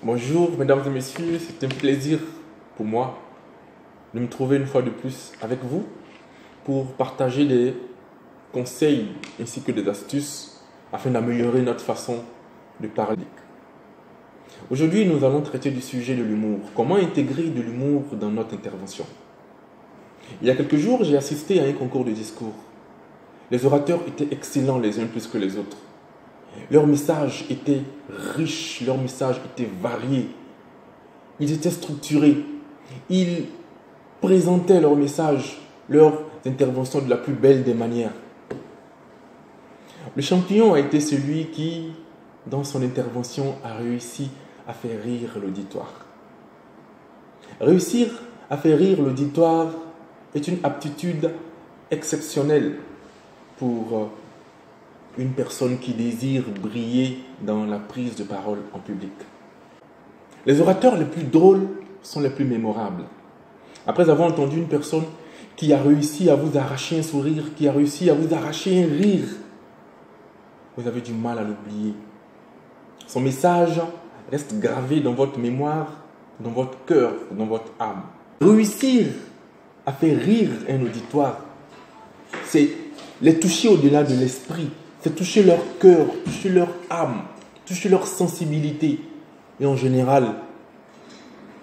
Bonjour mesdames et messieurs, c'est un plaisir pour moi de me trouver une fois de plus avec vous pour partager des conseils ainsi que des astuces afin d'améliorer notre façon de parler. Aujourd'hui, nous allons traiter du sujet de l'humour. Comment intégrer de l'humour dans notre intervention? Il y a quelques jours, j'ai assisté à un concours de discours. Les orateurs étaient excellents les uns plus que les autres. Leur message était riche, leur message était varié. Ils étaient structurés. Ils présentaient leur message, leurs interventions de la plus belle des manières. Le champion a été celui qui, dans son intervention, a réussi à faire rire l'auditoire. Réussir à faire rire l'auditoire est une aptitude exceptionnelle pour une personne qui désire briller dans la prise de parole en public. Les orateurs les plus drôles sont les plus mémorables. Après avoir entendu une personne qui a réussi à vous arracher un sourire, qui a réussi à vous arracher un rire, vous avez du mal à l'oublier. Son message reste gravé dans votre mémoire, dans votre cœur, dans votre âme. Réussir à faire rire un auditoire, c'est les toucher au-delà de l'esprit, c'est toucher leur cœur, toucher leur âme, toucher leur sensibilité. Et en général,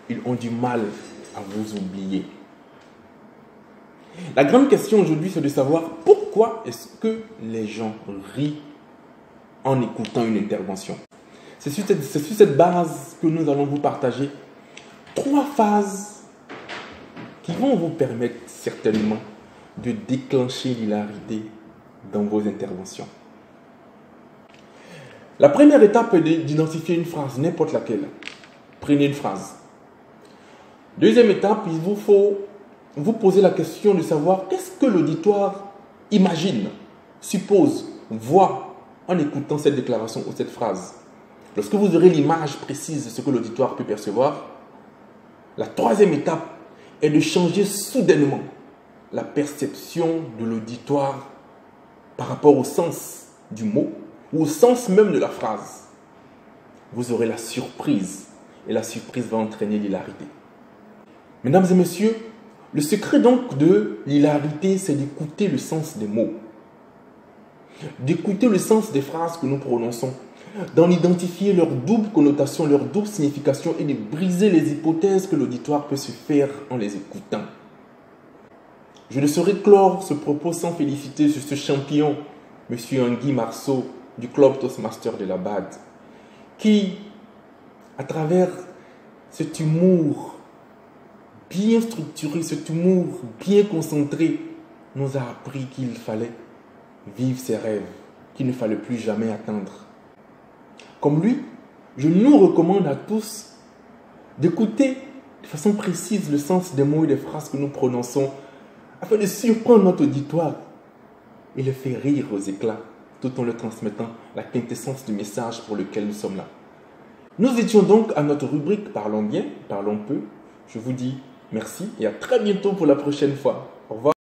ils ont du mal à vous oublier. La grande question aujourd'hui, c'est de savoir pourquoi est-ce que les gens rient en écoutant une intervention. C'est sur cette base que nous allons vous partager 3 phases qui vont vous permettre certainement de déclencher l'hilarité dans vos interventions. La première étape est d'identifier une phrase, n'importe laquelle. Prenez une phrase. Deuxième étape, il vous faut vous poser la question de savoir qu'est-ce que l'auditoire imagine, suppose, voit en écoutant cette déclaration ou cette phrase. Lorsque vous aurez l'image précise de ce que l'auditoire peut percevoir, la troisième étape est de changer soudainement la perception de l'auditoire par rapport au sens du mot ou au sens même de la phrase. Vous aurez la surprise et la surprise va entraîner l'hilarité. Mesdames et messieurs, le secret donc de l'hilarité, c'est d'écouter le sens des mots, d'écouter le sens des phrases que nous prononçons, d'en identifier leur double connotation, leur double signification et de briser les hypothèses que l'auditoire peut se faire en les écoutant. Je ne saurais clore ce propos sans féliciter ce champion, M. Anguy Marceau, du club Toastmaster de la BAD, qui, à travers cet humour bien structuré, cet humour bien concentré, nous a appris qu'il fallait vivre ses rêves, qu'il ne fallait plus jamais attendre. Comme lui, je nous recommande à tous d'écouter de façon précise le sens des mots et des phrases que nous prononçons afin de surprendre notre auditoire et le faire rire aux éclats tout en leur transmettant la quintessence du message pour lequel nous sommes là. Nous étions donc à notre rubrique Parlons bien, parlons peu. Je vous dis merci et à très bientôt pour la prochaine fois. Au revoir.